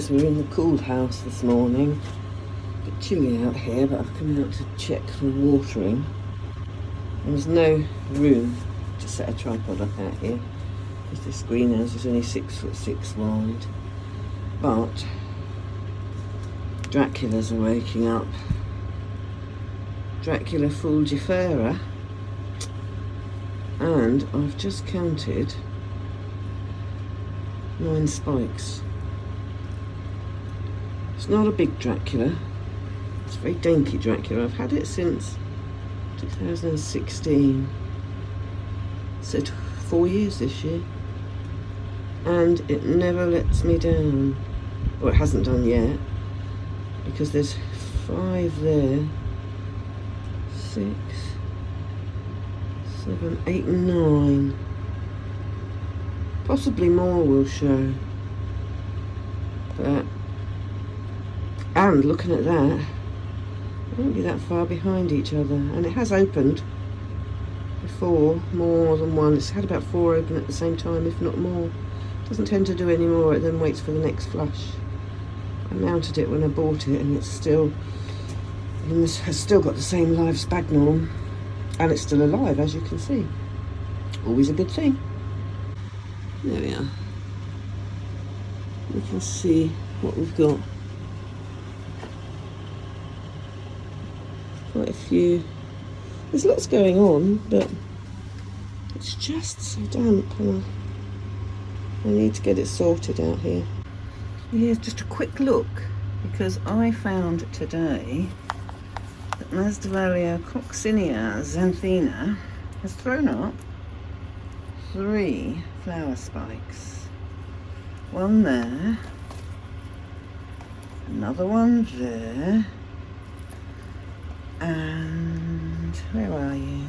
because we're in the cool house this morning. A bit chilly out here, but I've come out to check for watering. There's no room to set a tripod up out here because this greenhouse is only 6'6" wide. But Draculas are waking up. Dracula Vampira, and I've just counted 9 spikes. It's not a big Dracula, it's a very dainty Dracula. I've had it since 2016, so 4 years this year, and it never lets me down. Well, it hasn't done yet, because there's 5 there, 6, 7, 8 and 9. Possibly more will show. But, and looking at that, it won't be that far behind each other. And it has opened before, more than one. It's had about 4 open at the same time, if not more. Doesn't tend to do any more, it then waits for the next flush. I mounted it when I bought it, and it's still, and this has still got the same live sphagnum, and it's still alive, as you can see. Always a good thing. There we are. We can see what we've got. Quite a few. There's lots going on, but it's just so damp, and I need to get it sorted out here. Here's just a quick look, because I found today that Masdevallia coccinea xanthina has thrown up 3 flower spikes. One there, another one there, and where are you?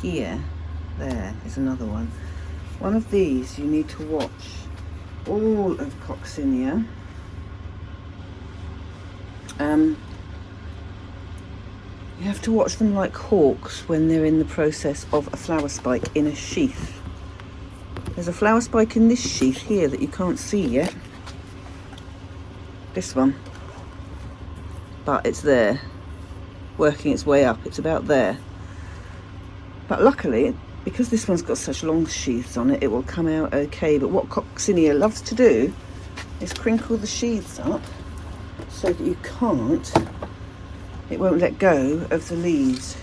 Here, there is another one. One of these you need to watch. All of coccinea. You have to watch them like hawks when they're in the process of a flower spike in a sheath. There's a flower spike in this sheath here that you can't see yet. This one. But it's there, working its way up. It's about there. But luckily, because this one's got such long sheaths on it, it will come out okay. But what coccinea loves to do is crinkle the sheaths up so that it won't let go of the leaves,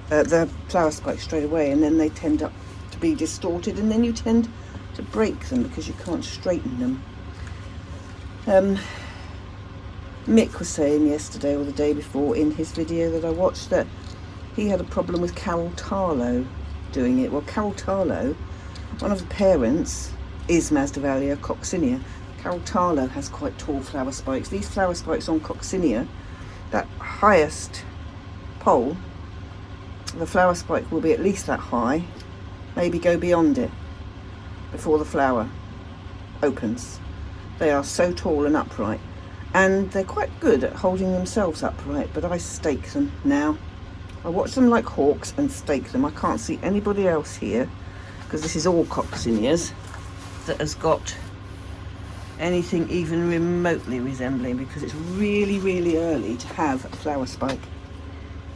the flower spikes straight away, and then they tend up to be distorted, and then you tend to break them because you can't straighten them. Mick was saying yesterday or the day before in his video that I watched that he had a problem with Carol Tarlow doing it. Well, Carol Tarlow, one of the parents, is Masdevallia coccinea. Carol Tarlow has quite tall flower spikes. These flower spikes on coccinea, that highest pole, the flower spike will be at least that high, maybe go beyond it before the flower opens. They are so tall and upright, and they're quite good at holding themselves upright, but I stake them now. I watch them like hawks and stake them. I can't see anybody else here, because this is all coccineas, that has got anything even remotely resembling, because it's really, really early to have a flower spike.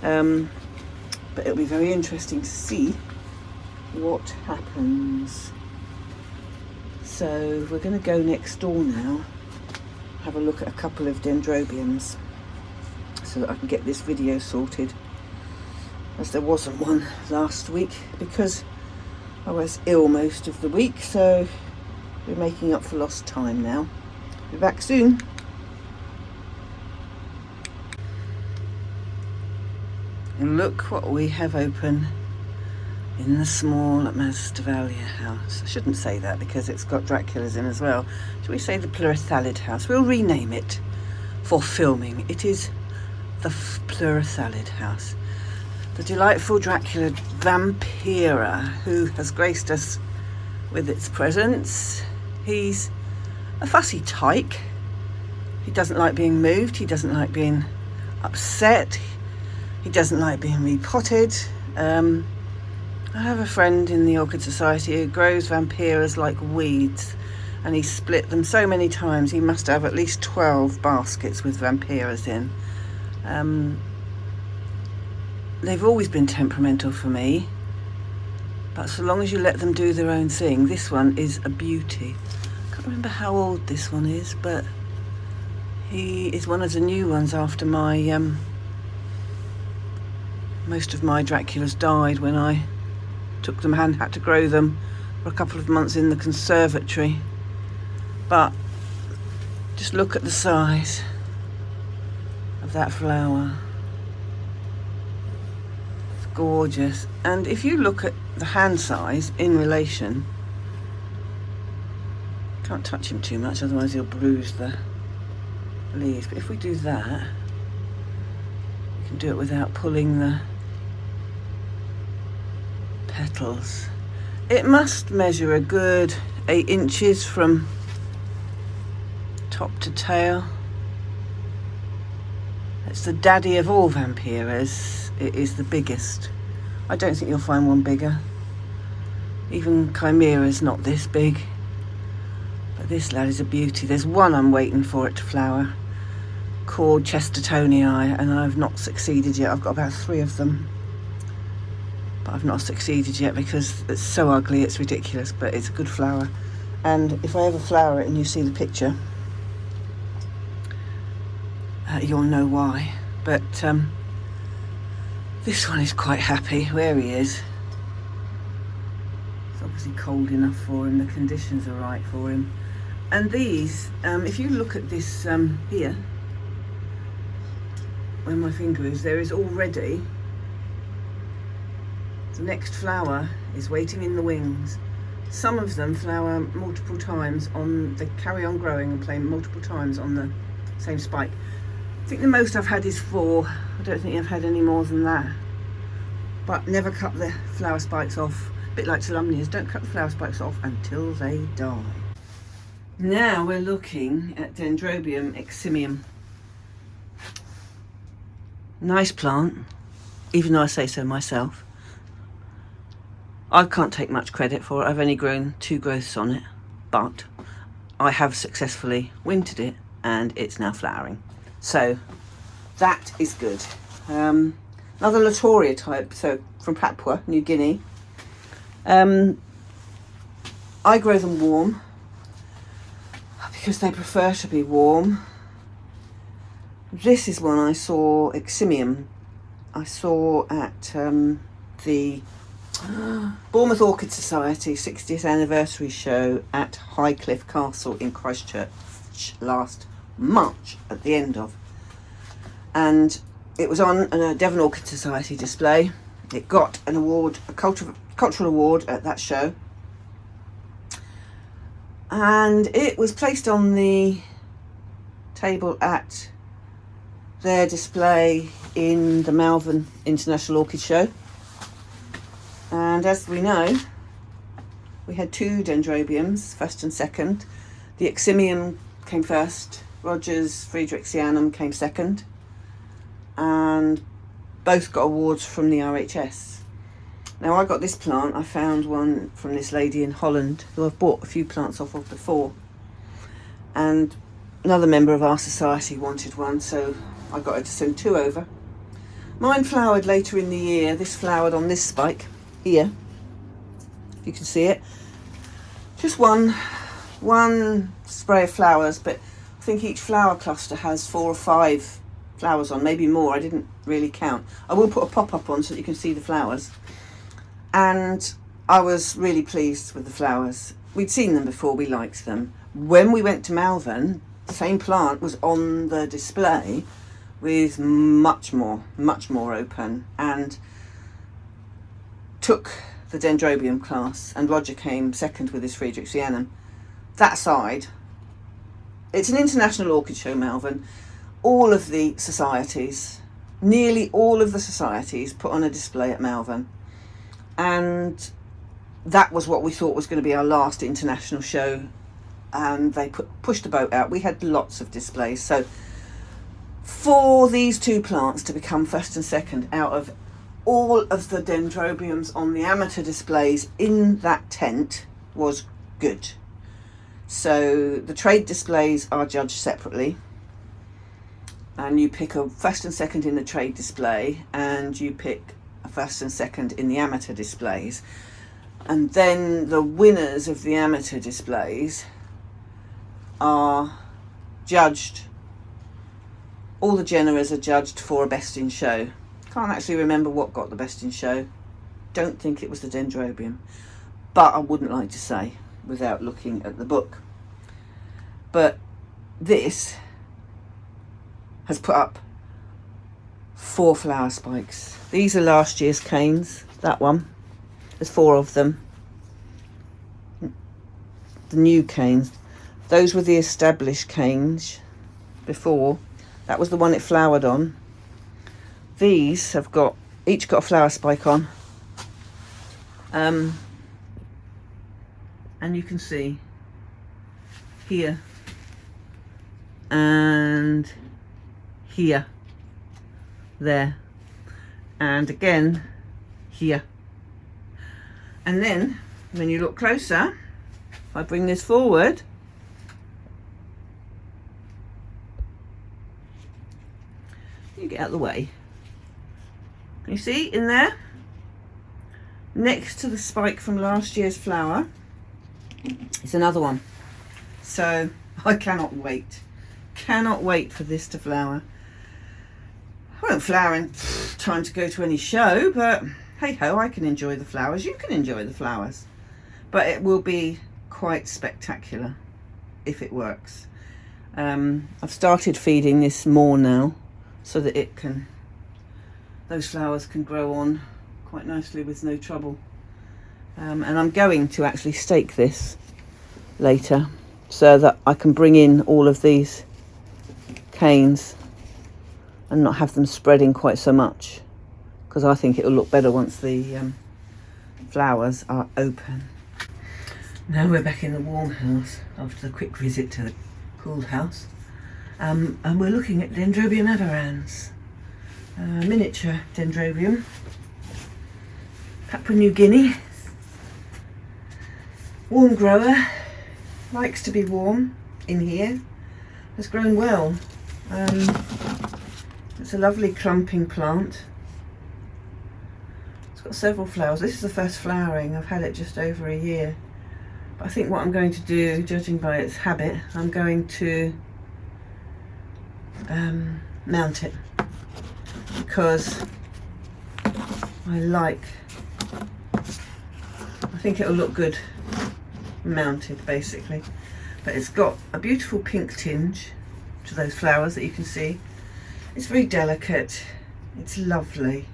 But it'll be very interesting to see what happens. So we're going to go next door now, have a look at a couple of dendrobiums, so that I can get this video sorted, as there wasn't one last week because I was ill most of the week. So we're making up for lost time now. Be back soon. And look what we have open in the small Masdevallia house. I shouldn't say that because it's got Draculas in as well. Should we say the pleurathalid house? We'll rename it for filming. It is the pleurathalid house. The delightful Dracula Vampira, who has graced us with its presence. He's a fussy tyke. He doesn't like being moved. He doesn't like being upset. He doesn't like being repotted. I have a friend in the Orchid Society who grows vampiras like weeds, and he split them so many times. He must have at least 12 baskets with Vampiras in. They've always been temperamental for me, but so long as you let them do their own thing. This one is a beauty. I can't remember how old this one is, but he is one of the new ones after my most of my Draculas died when I took them and had to grow them for a couple of months in the conservatory. But just look at the size of that flower. It's gorgeous. And if you look at the hand size in relation, can't touch him too much, otherwise he'll bruise the leaves. But if we do that, we can do it without pulling the petals. It must measure a good 8 inches from top to tail. It's the daddy of all Vampiras. It is the biggest. I don't think you'll find one bigger. Even Chimera's not this big. But this lad is a beauty. There's one I'm waiting for it to flower, called Chestertonii, and I've not succeeded yet. I've got about 3 of them, but I've not succeeded yet because it's so ugly, it's ridiculous, but it's a good flower. And if I ever flower it and you see the picture, you'll know why. But this one is quite happy where he is. It's obviously cold enough for him, the conditions are right for him. And these, if you look at this here, where my finger is, there is already, the next flower is waiting in the wings. Some of them flower multiple times they carry on growing and play multiple times on the same spike. I think the most I've had is 4. I don't think I've had any more than that. But never cut the flower spikes off. A bit like Salumnias, don't cut the flower spikes off until they die. Now we're looking at Dendrobium eximium. Nice plant, even though I say so myself. I can't take much credit for it. I've only grown 2 growths on it, but I have successfully wintered it and it's now flowering. So that is good. Another Latoria type, so from Papua New Guinea. I grow them warm because they prefer to be warm. This is one I saw, eximium. I saw at the Bournemouth Orchid Society 60th anniversary show at Highcliffe Castle in Christchurch last March at the end of. And it was on a Devon Orchid Society display. It got an award, a cultural award at that show. And it was placed on the table at their display in the Malvern International Orchid Show. And as we know, we had 2 Dendrobiums, first and second. The eximium came first, Rogers Friedrichianum came second, and both got awards from the RHS. Now I got this plant, I found one from this lady in Holland who I've bought a few plants off of before, and another member of our society wanted one, so I got her to send 2 over. Mine flowered later in the year. This flowered on this spike here, if you can see it. Just one spray of flowers, but I think each flower cluster has 4 or 5 flowers on, maybe more. I didn't really count. I will put a pop-up on so that you can see the flowers. And I was really pleased with the flowers. We'd seen them before, we liked them. When we went to Malvern, the same plant was on the display with much more open, and took the Dendrobium class, and Roger came second with his Friedrichianum. That side, it's an international orchid show, Malvern. All of the societies, nearly all of the societies put on a display at Malvern, and that was what we thought was going to be our last international show, and they pushed the boat out. We had lots of displays, so for these 2 plants to become first and second out of all of the Dendrobiums on the amateur displays in that tent was good. So the trade displays are judged separately, and you pick a first and second in the trade display, and you pick a first and second in the amateur displays. And then the winners of the amateur displays are judged, all the generas are judged for a best in show. Can't actually remember what got the best in show. Don't think it was the Dendrobium, but I wouldn't like to say without looking at the book. But this has put up 4 flower spikes. These are last year's canes, that one. There's 4 of them. The new canes. Those were the established canes before. That was the one it flowered on. These have each got a flower spike on. And you can see here and here, there, and again here. And then when you look closer, if I bring this forward, you get out of the way. You see in there, next to the spike from last year's flower, it's another one. So I cannot wait for this to flower. I won't flower in time to go to any show, but hey ho, I can enjoy the flowers, you can enjoy the flowers. But it will be quite spectacular if it works. I've started feeding this more now so that those flowers can grow on quite nicely with no trouble. And I'm going to actually stake this later so that I can bring in all of these canes and not have them spreading quite so much, because I think it'll look better once the flowers are open. Now we're back in the warm house after the quick visit to the cooled house, and we're looking at Dendrobium aberrans, miniature Dendrobium, Papua New Guinea, warm grower, likes to be warm in here, has grown well. It's a lovely clumping plant. It's got several flowers. This is the first flowering. I've had it just over a year. But I think what I'm going to do, judging by its habit, I'm going to mount it, because I think it'll look good mounted basically. But it's got a beautiful pink tinge to those flowers that you can see. It's very delicate, it's lovely.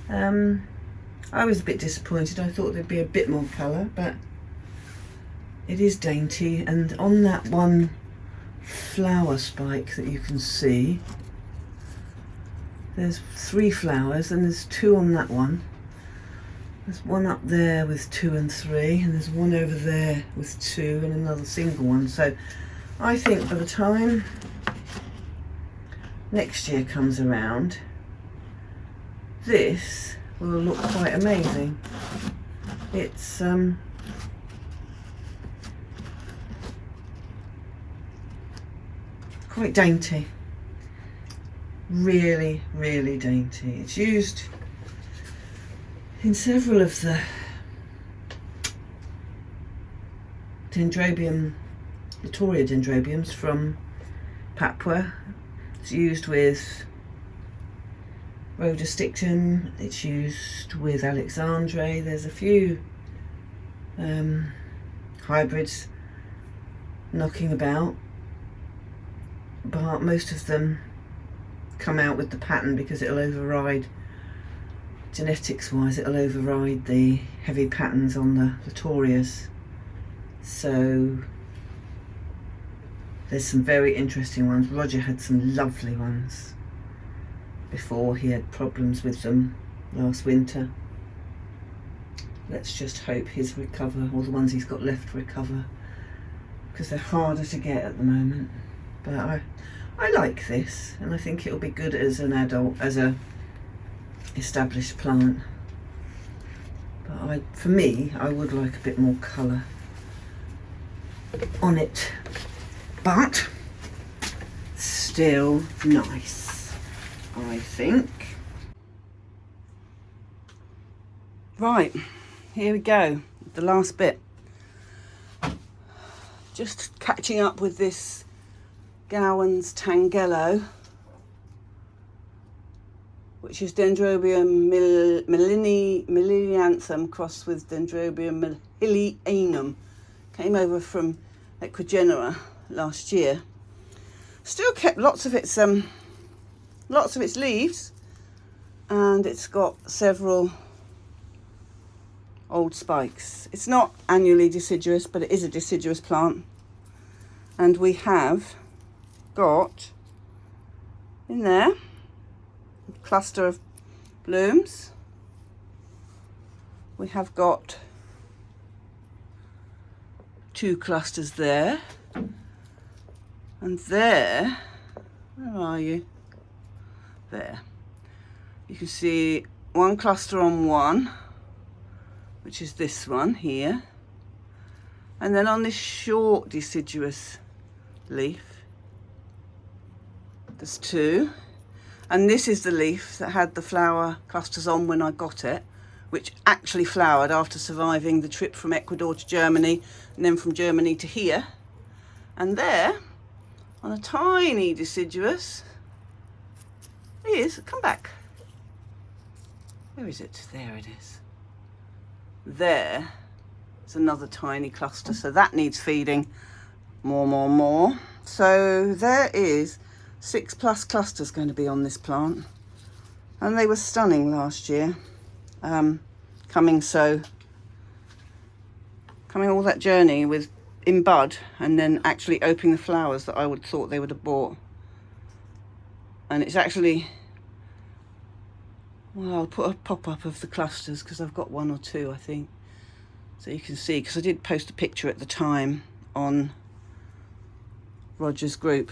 I was a bit disappointed. I thought there'd be a bit more colour, but it is dainty. And on that one flower spike that you can see, there's 3 flowers, and there's 2 on that one. There's one up there with 2 and 3, and there's one over there with 2 and another single one. So I think by the time next year comes around, this will look quite amazing. It's quite dainty, really, really dainty. It's used in several of the Latoria Dendrobiums from Papua. It's used with Rhodostictum, it's used with Alexandre. There's a few hybrids knocking about, but most of them come out with the pattern because it'll override, genetics wise, it'll override the heavy patterns on the Latorias. So there's some very interesting ones. Roger had some lovely ones before. He had problems with them last winter. Let's just hope his recover, or the ones he's got left recover, because they're harder to get at the moment. But I like this, and I think it'll be good as an adult, as a established plant. But for me, I would like a bit more colour. on it, but still nice, I think. Right, here we go, the last bit. Just catching up with this Gowan's Tangello, which is Dendrobium millinianthum crossed with Dendrobium millinianum. Came over from Ecuador last year. Still kept lots of its leaves, and it's got several old spikes. It's not annually deciduous, but it is a deciduous plant, and we have got in there a cluster of blooms. We have got 2 clusters there, and there, where are you? There. You can see 1 cluster on one, which is this one here, and then on this short deciduous leaf there's 2, and this is the leaf that had the flower clusters on when I got it, which actually flowered after surviving the trip from Ecuador to Germany and then from Germany to here. And there on a tiny deciduous is, come back, where is it? There it is. There's another tiny cluster, so that needs feeding more. So there is 6+ clusters going to be on this plant, and they were stunning last year, coming all that journey with in bud and then actually opening the flowers that I would thought they would have bought. And it's actually, well, I'll put a pop-up of the clusters because I've got 1 or 2, I think, so you can see, because I did post a picture at the time on Roger's group.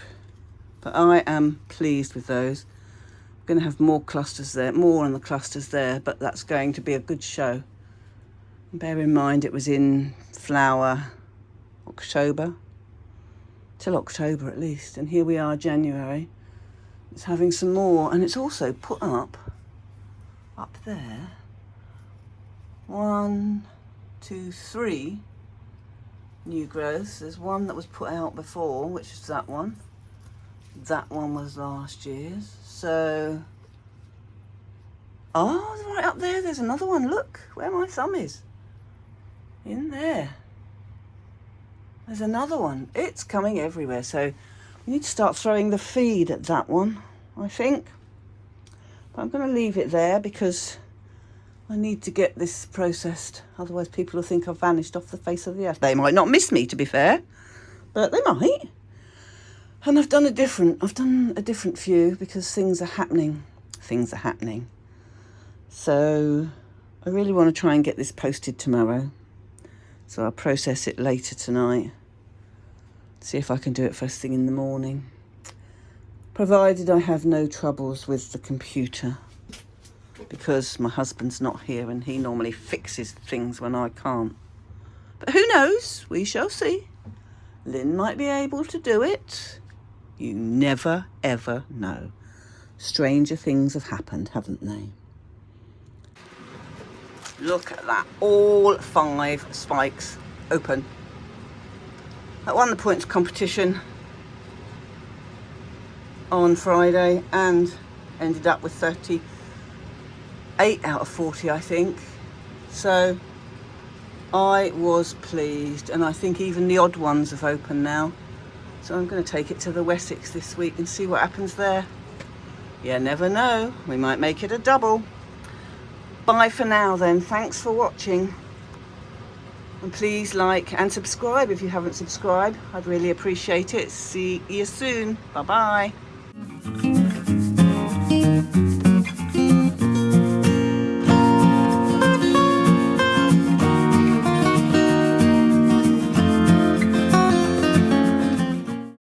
But I am pleased with those. I'm going to have more clusters there, more on the clusters there, but that's going to be a good show. And bear in mind it was in flower October, till October at least, and here we are January. It's having some more, and it's also put up there 1, 2, 3 new growths. There's one that was put out before, which is that one. That one was last year's. So, oh, right up there, there's another one. Look where my thumb is. In there. There's another one. It's coming everywhere. So we need to start throwing the feed at that one, I think. But I'm going to leave it there because I need to get this processed. Otherwise people will think I've vanished off the face of the earth. They might not miss me, to be fair, but they might. And I've done a different few because things are happening. So I really want to try and get this posted tomorrow. So I'll process it later tonight. See if I can do it first thing in the morning. Provided I have no troubles with the computer. Because my husband's not here and he normally fixes things when I can't. But who knows? We shall see. Lynn might be able to do it. You never, ever know. Stranger things have happened, haven't they? Look at that. All 5 spikes open. I won the points competition on Friday and ended up with 38 out of 40, I think. So I was pleased, and I think even the odd ones have opened now. So I'm going to take it to the Wessex this week and see what happens there. You never know, we might make it a double. Bye for now then, thanks for watching. And please like and subscribe if you haven't subscribed. I'd really appreciate it. See you soon. Bye bye.